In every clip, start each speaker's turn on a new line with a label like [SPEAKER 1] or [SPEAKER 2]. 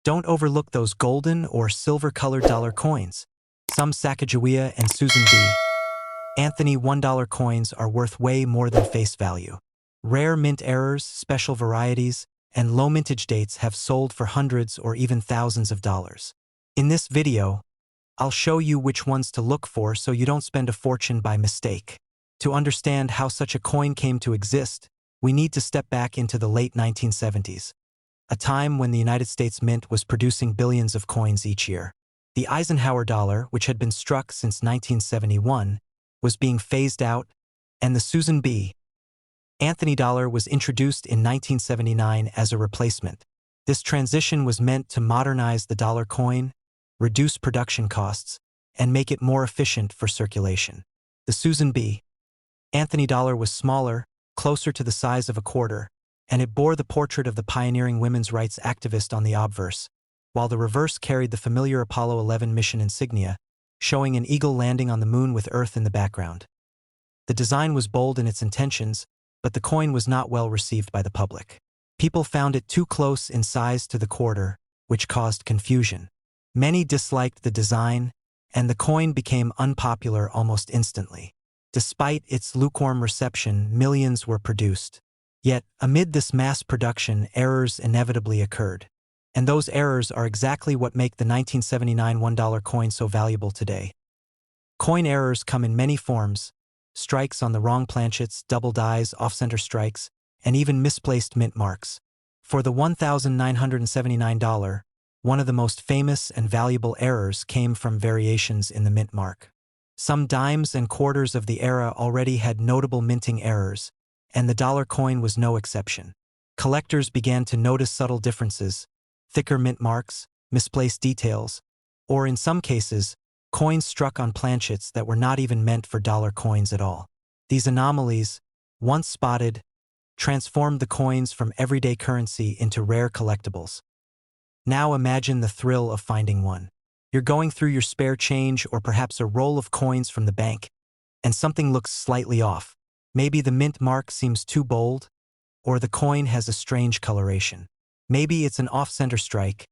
[SPEAKER 1] Don't overlook those golden or silver-colored dollar coins. Some Sacagawea and Susan B. Anthony $1 coins are worth way more than face value. Rare mint errors, special varieties, and low mintage dates have sold for hundreds or even thousands of dollars. In this video, I'll show you which ones to look for so you don't spend a fortune by mistake. To understand how such a coin came to exist, we need to step back into the late 1970s, a time when the United States Mint was producing billions of coins each year. The Eisenhower dollar, which had been struck since 1971, was being phased out, and the Susan B. Anthony dollar was introduced in 1979 as a replacement. This transition was meant to modernize the dollar coin, reduce production costs, and make it more efficient for circulation. The Susan B. Anthony dollar was smaller, closer to the size of a quarter, and it bore the portrait of the pioneering women's rights activist on the obverse, while the reverse carried the familiar Apollo 11 mission insignia, showing an eagle landing on the moon with Earth in the background. The design was bold in its intentions, but the coin was not well received by the public. People found it too close in size to the quarter, which caused confusion. Many disliked the design, and the coin became unpopular almost instantly. Despite its lukewarm reception, millions were produced. Yet, amid this mass production, errors inevitably occurred. And those errors are exactly what make the 1979 $1 coin so valuable today. Coin errors come in many forms: strikes on the wrong planchets, double dies, off-center strikes, and even misplaced mint marks. For the $1,979, one of the most famous and valuable errors came from variations in the mint mark. Some dimes and quarters of the era already had notable minting errors, and the dollar coin was no exception. Collectors began to notice subtle differences: thicker mint marks, misplaced details, or in some cases, coins struck on planchets that were not even meant for dollar coins at all. These anomalies, once spotted, transformed the coins from everyday currency into rare collectibles. Now imagine the thrill of finding one. You're going through your spare change or perhaps a roll of coins from the bank, and something looks slightly off. Maybe the mint mark seems too bold, or the coin has a strange coloration. Maybe it's an off-center strike,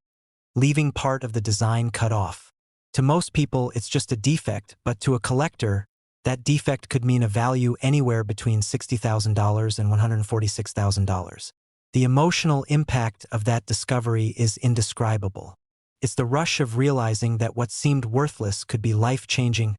[SPEAKER 1] leaving part of the design cut off. To most people, it's just a defect, but to a collector, that defect could mean a value anywhere between $60,000 and $146,000. The emotional impact of that discovery is indescribable. It's the rush of realizing that what seemed worthless could be life-changing.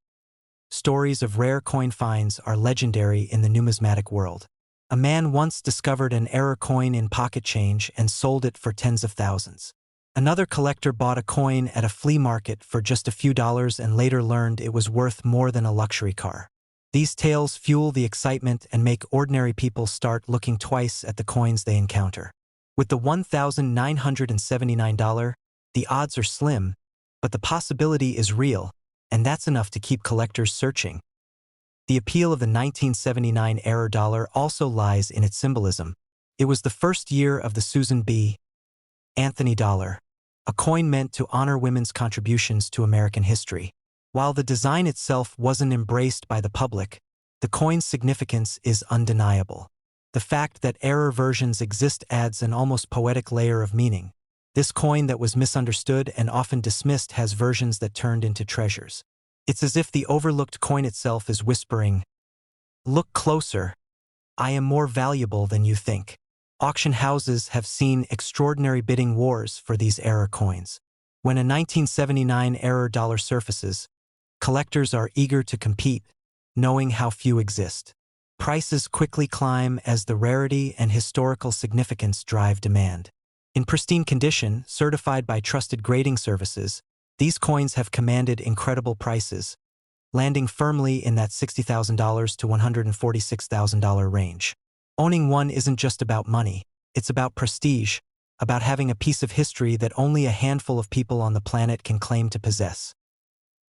[SPEAKER 1] Stories of rare coin finds are legendary in the numismatic world. A man once discovered an error coin in pocket change and sold it for tens of thousands. Another collector bought a coin at a flea market for just a few dollars and later learned it was worth more than a luxury car. These tales fuel the excitement and make ordinary people start looking twice at the coins they encounter. With the $1,979, the odds are slim, but the possibility is real, and that's enough to keep collectors searching. The appeal of the 1979 error dollar also lies in its symbolism. It was the first year of the Susan B. Anthony dollar, a coin meant to honor women's contributions to American history. While the design itself wasn't embraced by the public, the coin's significance is undeniable. The fact that error versions exist adds an almost poetic layer of meaning. This coin that was misunderstood and often dismissed has versions that turned into treasures. It's as if the overlooked coin itself is whispering, "Look closer. I am more valuable than you think." Auction houses have seen extraordinary bidding wars for these error coins. When a 1979 error dollar surfaces, collectors are eager to compete, knowing how few exist. Prices quickly climb as the rarity and historical significance drive demand. In pristine condition, certified by trusted grading services, these coins have commanded incredible prices, landing firmly in that $60,000 to $146,000 range. Owning one isn't just about money, it's about prestige, about having a piece of history that only a handful of people on the planet can claim to possess.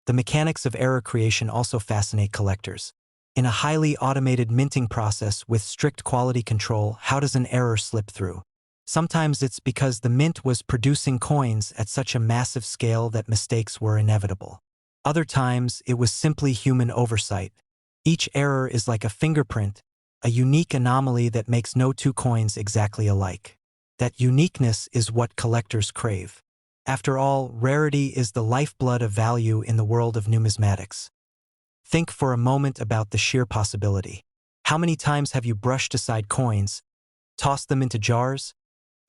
[SPEAKER 1] The mechanics of error creation also fascinate collectors. In a highly automated minting process with strict quality control, how does an error slip through? Sometimes it's because the mint was producing coins at such a massive scale that mistakes were inevitable. Other times, it was simply human oversight. Each error is like a fingerprint, a unique anomaly that makes no two coins exactly alike. That uniqueness is what collectors crave. After all, rarity is the lifeblood of value in the world of numismatics. Think for a moment about the sheer possibility. How many times have you brushed aside coins, tossed them into jars,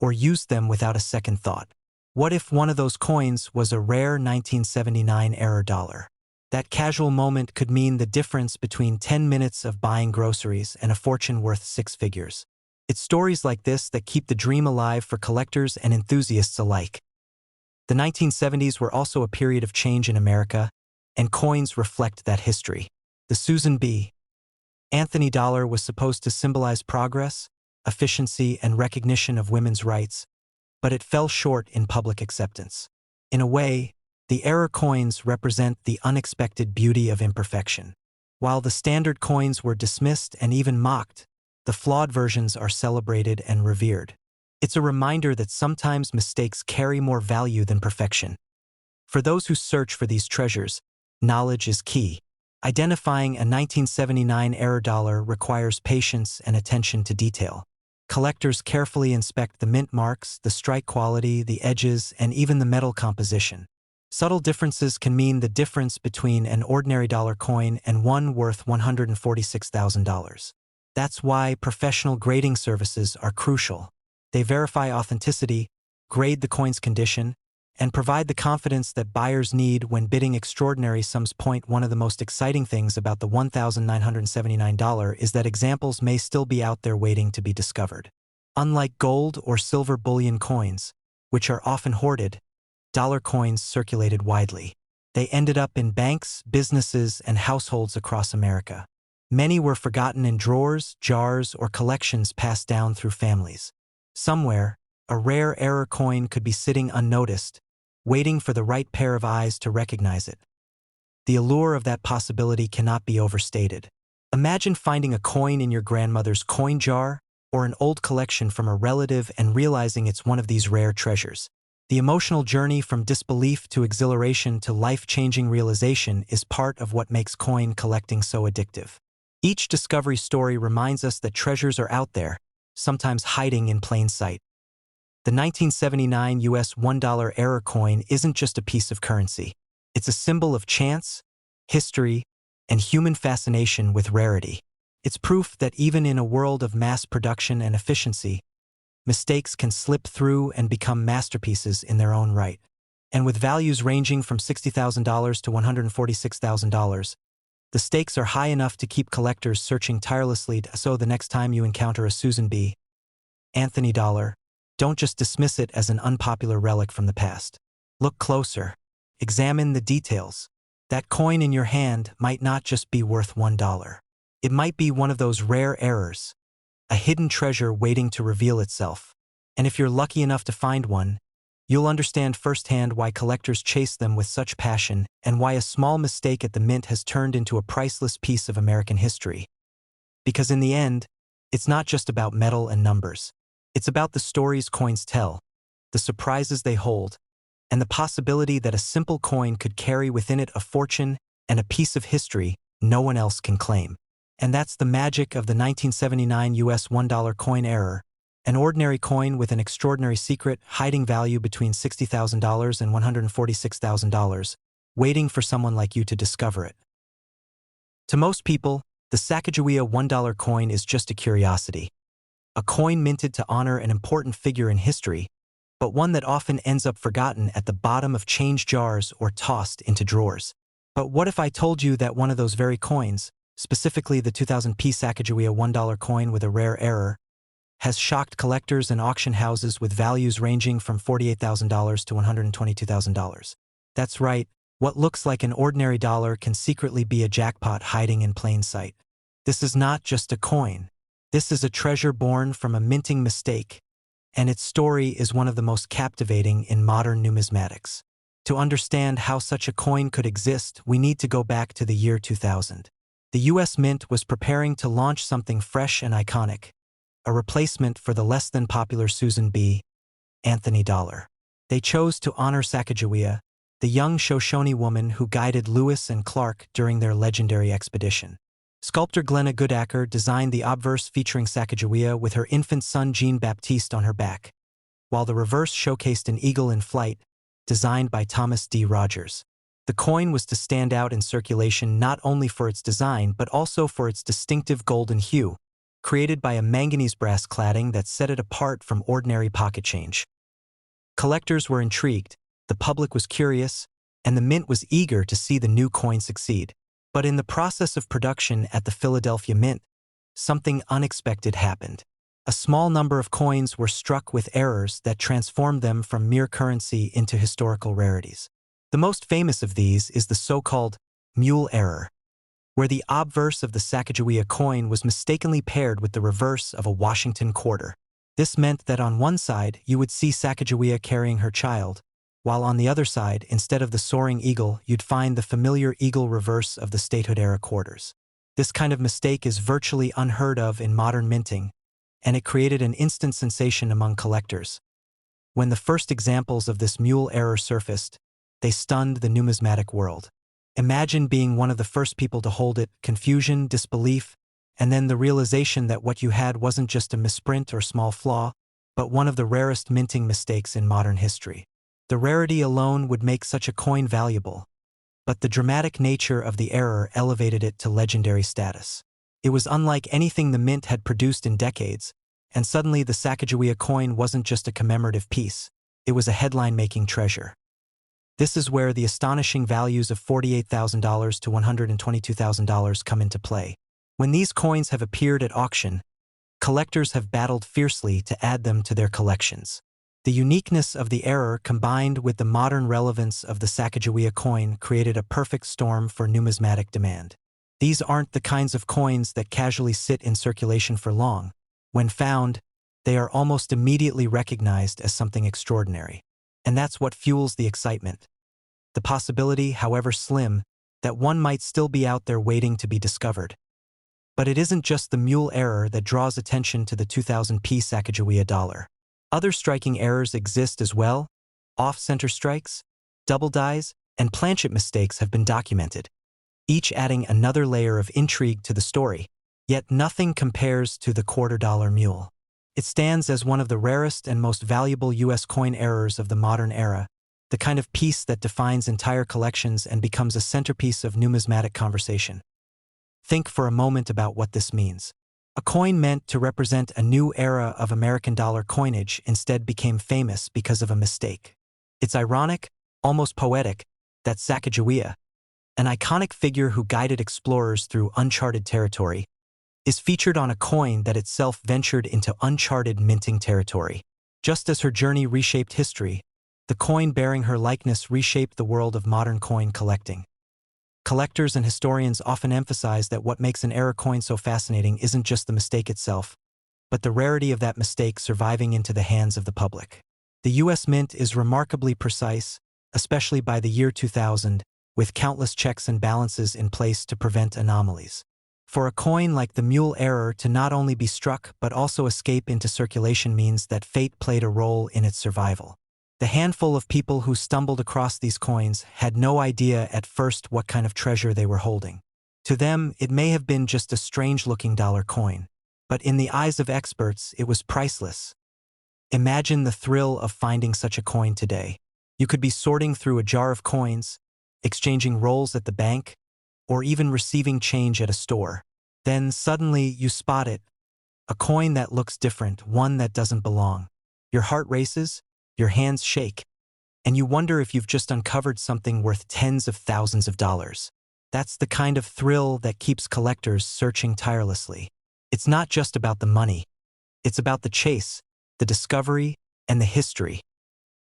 [SPEAKER 1] or used them without a second thought? What if one of those coins was a rare 1979 error dollar? That casual moment could mean the difference between 10 minutes of buying groceries and a fortune worth six figures. It's stories like this that keep the dream alive for collectors and enthusiasts alike. The 1970s were also a period of change in America, and coins reflect that history. The Susan B. Anthony dollar was supposed to symbolize progress, efficiency, and recognition of women's rights, but it fell short in public acceptance. In a way, the error coins represent the unexpected beauty of imperfection. While the standard coins were dismissed and even mocked, the flawed versions are celebrated and revered. It's a reminder that sometimes mistakes carry more value than perfection. For those who search for these treasures, knowledge is key. Identifying a 1979 error dollar requires patience and attention to detail. Collectors carefully inspect the mint marks, the strike quality, the edges, and even the metal composition. Subtle differences can mean the difference between an ordinary dollar coin and one worth $146,000. That's why professional grading services are crucial. They verify authenticity, grade the coin's condition, and provide the confidence that buyers need when bidding extraordinary sums. One of the most exciting things about the $1,979 is that examples may still be out there waiting to be discovered. Unlike gold or silver bullion coins, which are often hoarded, dollar coins circulated widely. They ended up in banks, businesses, and households across America. Many were forgotten in drawers, jars, or collections passed down through families. Somewhere, a rare error coin could be sitting unnoticed, waiting for the right pair of eyes to recognize it. The allure of that possibility cannot be overstated. Imagine finding a coin in your grandmother's coin jar or an old collection from a relative and realizing it's one of these rare treasures. The emotional journey from disbelief to exhilaration to life-changing realization is part of what makes coin collecting so addictive. Each discovery story reminds us that treasures are out there, sometimes hiding in plain sight. The 1979 US $1 error coin isn't just a piece of currency. It's a symbol of chance, history, and human fascination with rarity. It's proof that even in a world of mass production and efficiency, mistakes can slip through and become masterpieces in their own right. And with values ranging from $60,000 to $146,000, the stakes are high enough to keep collectors searching tirelessly. So the next time you encounter a Susan B. Anthony dollar, don't just dismiss it as an unpopular relic from the past. Look closer. Examine the details. That coin in your hand might not just be worth $1. It might be one of those rare errors, a hidden treasure waiting to reveal itself. And if you're lucky enough to find one, you'll understand firsthand why collectors chase them with such passion and why a small mistake at the mint has turned into a priceless piece of American history. Because in the end, it's not just about metal and numbers. It's about the stories coins tell, the surprises they hold, and the possibility that a simple coin could carry within it a fortune and a piece of history no one else can claim. And that's the magic of the 1979 US $1 coin error, an ordinary coin with an extraordinary secret hiding value between $60,000 and $146,000, waiting for someone like you to discover it. To most people, the Sacagawea $1 coin is just a curiosity, a coin minted to honor an important figure in history, but one that often ends up forgotten at the bottom of change jars or tossed into drawers. But what if I told you that one of those very coins, specifically the 2000p Sacagawea $1 coin with a rare error, has shocked collectors and auction houses with values ranging from $48,000 to $122,000. That's right, what looks like an ordinary dollar can secretly be a jackpot hiding in plain sight. This is not just a coin. This is a treasure born from a minting mistake, and its story is one of the most captivating in modern numismatics. To understand how such a coin could exist, we need to go back to the year 2000. The US Mint was preparing to launch something fresh and iconic, a replacement for the less-than-popular Susan B. Anthony dollar. They chose to honor Sacagawea, the young Shoshone woman who guided Lewis and Clark during their legendary expedition. Sculptor Glenna Goodacker designed the obverse featuring Sacagawea with her infant son Jean-Baptiste on her back, while the reverse showcased an eagle in flight, designed by Thomas D. Rogers. The coin was to stand out in circulation not only for its design but also for its distinctive golden hue, created by a manganese brass cladding that set it apart from ordinary pocket change. Collectors were intrigued, the public was curious, and the mint was eager to see the new coin succeed. But in the process of production at the Philadelphia Mint, something unexpected happened. A small number of coins were struck with errors that transformed them from mere currency into historical rarities. The most famous of these is the so-called mule error, where the obverse of the Sacagawea coin was mistakenly paired with the reverse of a Washington quarter. This meant that on one side you would see Sacagawea carrying her child, while on the other side, instead of the soaring eagle, you'd find the familiar eagle reverse of the statehood-era quarters. This kind of mistake is virtually unheard of in modern minting, and it created an instant sensation among collectors. When the first examples of this mule error surfaced, they stunned the numismatic world. Imagine being one of the first people to hold it, confusion, disbelief, and then the realization that what you had wasn't just a misprint or small flaw, but one of the rarest minting mistakes in modern history. The rarity alone would make such a coin valuable, but the dramatic nature of the error elevated it to legendary status. It was unlike anything the mint had produced in decades, and suddenly the Sacagawea coin wasn't just a commemorative piece, it was a headline-making treasure. This is where the astonishing values of $48,000 to $122,000 come into play. When these coins have appeared at auction, collectors have battled fiercely to add them to their collections. The uniqueness of the error combined with the modern relevance of the Sacagawea coin created a perfect storm for numismatic demand. These aren't the kinds of coins that casually sit in circulation for long. When found, they are almost immediately recognized as something extraordinary. And that's what fuels the excitement. The possibility, however slim, that one might still be out there waiting to be discovered. But it isn't just the mule error that draws attention to the 2000p Sacagawea dollar. Other striking errors exist as well. Off-center strikes, double dies, and planchet mistakes have been documented, each adding another layer of intrigue to the story. Yet nothing compares to the $quarter mule. It stands as one of the rarest and most valuable U.S. coin errors of the modern era, the kind of piece that defines entire collections and becomes a centerpiece of numismatic conversation. Think for a moment about what this means. A coin meant to represent a new era of American dollar coinage instead became famous because of a mistake. It's ironic, almost poetic, that Sacagawea, an iconic figure who guided explorers through uncharted territory, is featured on a coin that itself ventured into uncharted minting territory. Just as her journey reshaped history, the coin bearing her likeness reshaped the world of modern coin collecting. Collectors and historians often emphasize that what makes an error coin so fascinating isn't just the mistake itself, but the rarity of that mistake surviving into the hands of the public. The U.S. Mint is remarkably precise, especially by the year 2000, with countless checks and balances in place to prevent anomalies. For a coin like the mule error to not only be struck but also escape into circulation means that fate played a role in its survival. The handful of people who stumbled across these coins had no idea at first what kind of treasure they were holding. To them, it may have been just a strange-looking dollar coin, but in the eyes of experts, it was priceless. Imagine the thrill of finding such a coin today. You could be sorting through a jar of coins, exchanging rolls at the bank, or even receiving change at a store. Then suddenly you spot it, a coin that looks different, one that doesn't belong. Your heart races, your hands shake, and you wonder if you've just uncovered something worth tens of thousands of dollars. That's the kind of thrill that keeps collectors searching tirelessly. It's not just about the money. It's about the chase, the discovery, and the history.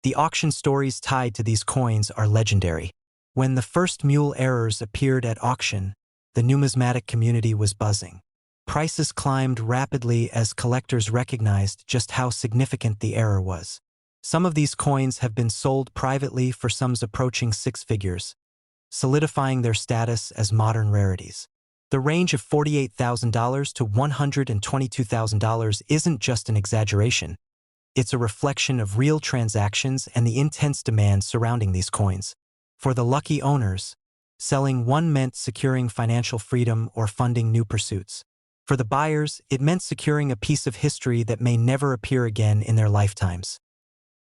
[SPEAKER 1] The auction stories tied to these coins are legendary. When the first mule errors appeared at auction, the numismatic community was buzzing. Prices climbed rapidly as collectors recognized just how significant the error was. Some of these coins have been sold privately for sums approaching six figures, solidifying their status as modern rarities. The range of $48,000 to $122,000 isn't just an exaggeration. It's a reflection of real transactions and the intense demand surrounding these coins. For the lucky owners, selling one meant securing financial freedom or funding new pursuits. For the buyers, it meant securing a piece of history that may never appear again in their lifetimes.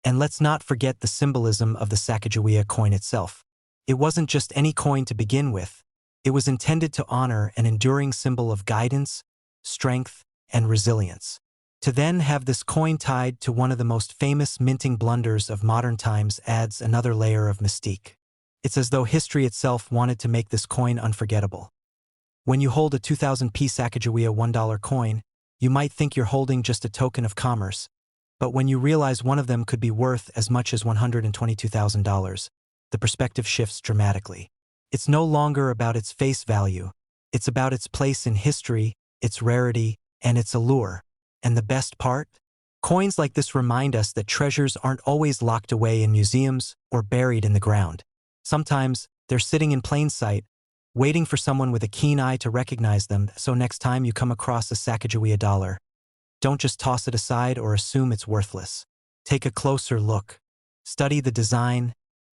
[SPEAKER 1] And let's not forget the symbolism of the Sacagawea coin itself. It wasn't just any coin to begin with. It was intended to honor an enduring symbol of guidance, strength, and resilience. To then have this coin tied to one of the most famous minting blunders of modern times adds another layer of mystique. It's as though history itself wanted to make this coin unforgettable. When you hold a 2000p Sacagawea $1 coin, you might think you're holding just a token of commerce, but when you realize one of them could be worth as much as $122,000, the perspective shifts dramatically. It's no longer about its face value. It's about its place in history, its rarity, and its allure. And the best part? Coins like this remind us that treasures aren't always locked away in museums or buried in the ground. Sometimes, they're sitting in plain sight, waiting for someone with a keen eye to recognize them, so next time you come across a Sacagawea dollar, don't just toss it aside or assume it's worthless. Take a closer look. Study the design,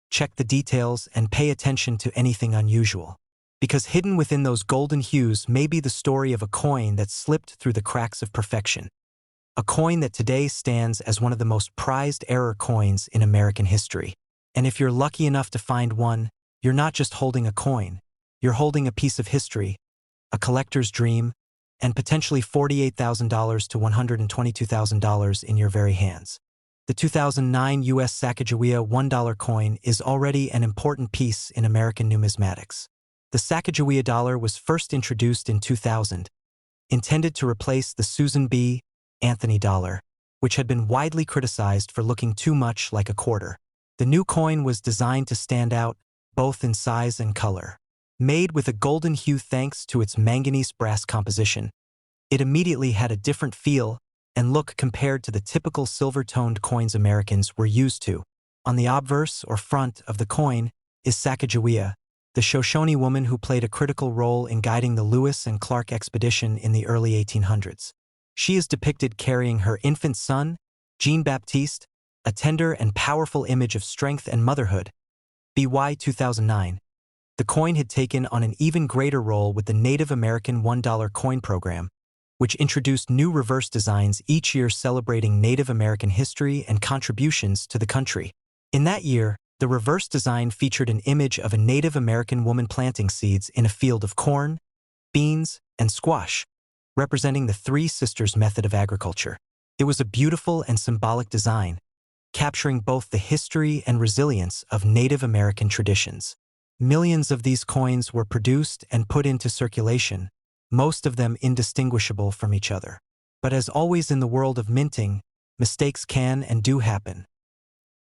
[SPEAKER 1] check the details, and pay attention to anything unusual. Because hidden within those golden hues may be the story of a coin that slipped through the cracks of perfection. A coin that today stands as one of the most prized error coins in American history. And if you're lucky enough to find one, you're not just holding a coin. You're holding a piece of history, a collector's dream, and potentially $48,000 to $122,000 in your very hands. The 2009 U.S. Sacagawea $1 coin is already an important piece in American numismatics. The Sacagawea dollar was first introduced in 2000, intended to replace the Susan B. Anthony dollar, which had been widely criticized for looking too much like a quarter. The new coin was designed to stand out, both in size and color. Made with a golden hue thanks to its manganese brass composition, it immediately had a different feel and look compared to the typical silver-toned coins Americans were used to. On the obverse, or front, of the coin is Sacagawea, the Shoshone woman who played a critical role in guiding the Lewis and Clark expedition in the early 1800s. She is depicted carrying her infant son, Jean-Baptiste, a tender and powerful image of strength and motherhood. By 2009, the coin had taken on an even greater role with the Native American $1 coin program, which introduced new reverse designs each year celebrating Native American history and contributions to the country. In that year, the reverse design featured an image of a Native American woman planting seeds in a field of corn, beans, and squash, representing the Three Sisters method of agriculture. It was a beautiful and symbolic design, capturing both the history and resilience of Native American traditions. Millions of these coins were produced and put into circulation, most of them indistinguishable from each other. But as always in the world of minting, mistakes can and do happen.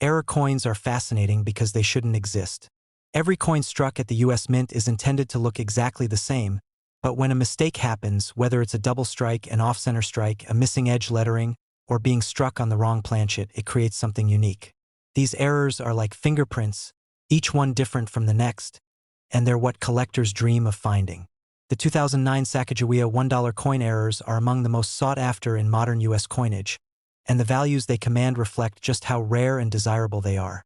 [SPEAKER 1] Error coins are fascinating because they shouldn't exist. Every coin struck at the U.S. Mint is intended to look exactly the same, but when a mistake happens, whether it's a double strike, an off-center strike, a missing edge lettering, or being struck on the wrong planchet, it creates something unique. These errors are like fingerprints, each one different from the next, and they're what collectors dream of finding. The 2009 Sacagawea $1 coin errors are among the most sought after in modern U.S. coinage, and the values they command reflect just how rare and desirable they are.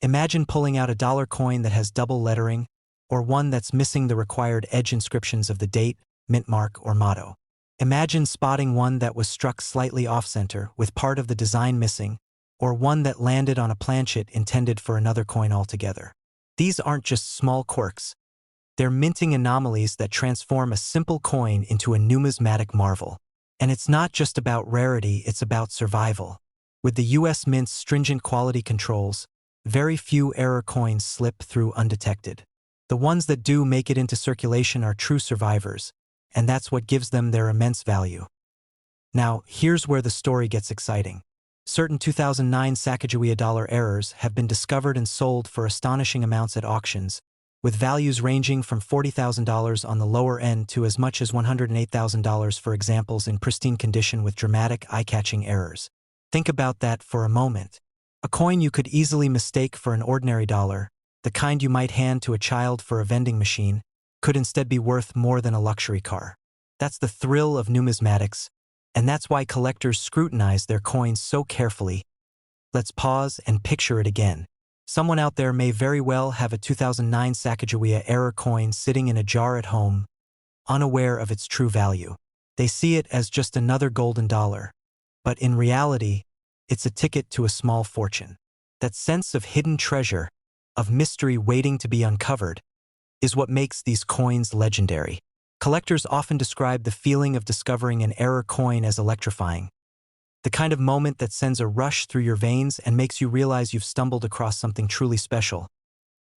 [SPEAKER 1] Imagine pulling out a dollar coin that has double lettering, or one that's missing the required edge inscriptions of the date, mint mark, or motto. Imagine spotting one that was struck slightly off-center with part of the design missing, or one that landed on a planchet intended for another coin altogether. These aren't just small quirks. They're minting anomalies that transform a simple coin into a numismatic marvel. And it's not just about rarity, it's about survival. With the U.S. Mint's stringent quality controls, very few error coins slip through undetected. The ones that do make it into circulation are true survivors, and that's what gives them their immense value. Now, here's where the story gets exciting. Certain 2009 Sacagawea dollar errors have been discovered and sold for astonishing amounts at auctions, with values ranging from $40,000 on the lower end to as much as $108,000 for examples in pristine condition with dramatic, eye-catching errors. Think about that for a moment. A coin you could easily mistake for an ordinary dollar, the kind you might hand to a child for a vending machine, could instead be worth more than a luxury car. That's the thrill of numismatics, and that's why collectors scrutinize their coins so carefully. Let's pause and picture it again. Someone out there may very well have a 2009 Sacagawea error coin sitting in a jar at home, unaware of its true value. They see it as just another golden dollar. But in reality, It's a ticket to a small fortune. That sense of hidden treasure, of mystery waiting to be uncovered, is what makes these coins legendary. Collectors often describe the feeling of discovering an error coin as electrifying, the kind of moment that sends a rush through your veins and makes you realize you've stumbled across something truly special.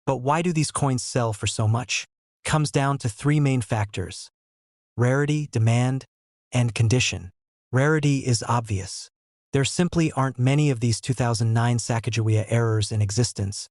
[SPEAKER 1] But why do these coins sell for so much? It comes down to three main factors: rarity, demand, and condition. Rarity is obvious. There simply aren't many of these 2009 Sacagawea errors in existence,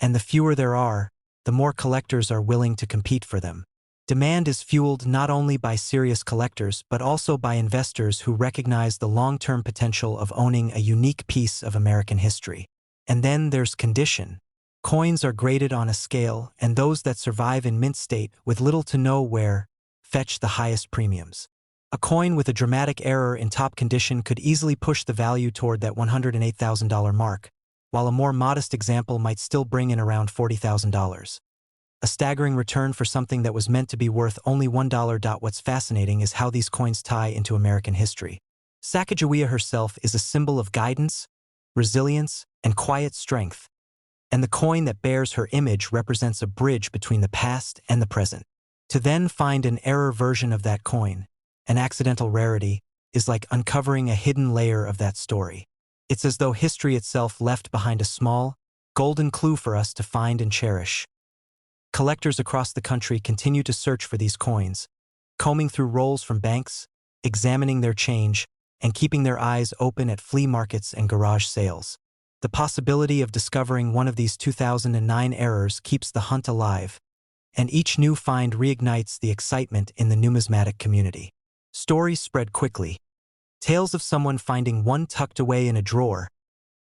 [SPEAKER 1] and the fewer there are, the more collectors are willing to compete for them. Demand is fueled not only by serious collectors but also by investors who recognize the long-term potential of owning a unique piece of American history. And then there's condition. Coins are graded on a scale, and those that survive in mint state with little to no wear fetch the highest premiums. A coin with a dramatic error in top condition could easily push the value toward that $108,000 mark, while a more modest example might still bring in around $40,000. A staggering return for something that was meant to be worth only $1. What's fascinating is how these coins tie into American history. Sacagawea herself is a symbol of guidance, resilience, and quiet strength, and the coin that bears her image represents a bridge between the past and the present. To then find an error version of that coin, an accidental rarity, is like uncovering a hidden layer of that story. It's as though history itself left behind a small, golden clue for us to find and cherish. Collectors across the country continue to search for these coins, combing through rolls from banks, examining their change, and keeping their eyes open at flea markets and garage sales. The possibility of discovering one of these 2009 errors keeps the hunt alive, and each new find reignites the excitement in the numismatic community. Stories spread quickly. Tales of someone finding one tucked away in a drawer,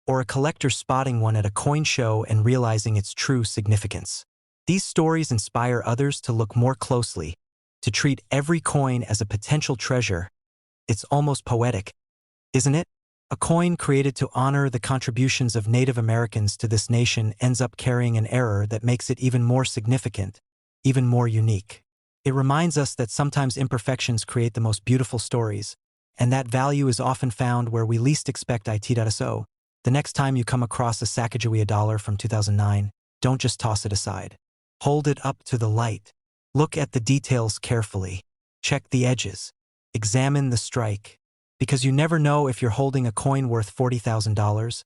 [SPEAKER 1] or a collector spotting one at a coin show and realizing its true significance. These stories inspire others to look more closely, to treat every coin as a potential treasure. It's almost poetic, isn't it? A coin created to honor the contributions of Native Americans to this nation ends up carrying an error that makes it even more significant, even more unique. It reminds us that sometimes imperfections create the most beautiful stories, and that value is often found where we least expect it. So, the next time you come across a Sacagawea dollar from 2009, don't just toss it aside. Hold it up to the light. Look at the details carefully. Check the edges. Examine the strike. Because you never know if you're holding a coin worth $40,000,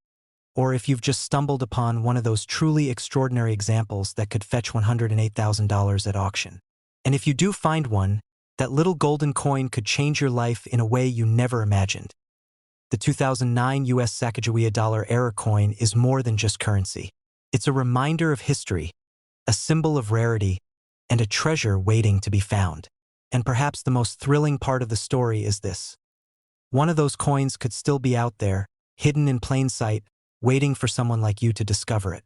[SPEAKER 1] or if you've just stumbled upon one of those truly extraordinary examples that could fetch $108,000 at auction. And if you do find one, that little golden coin could change your life in a way you never imagined. The 2009 US Sacagawea dollar error coin is more than just currency. It's a reminder of history, a symbol of rarity, and a treasure waiting to be found. And perhaps the most thrilling part of the story is this. One of those coins could still be out there, hidden in plain sight, waiting for someone like you to discover it.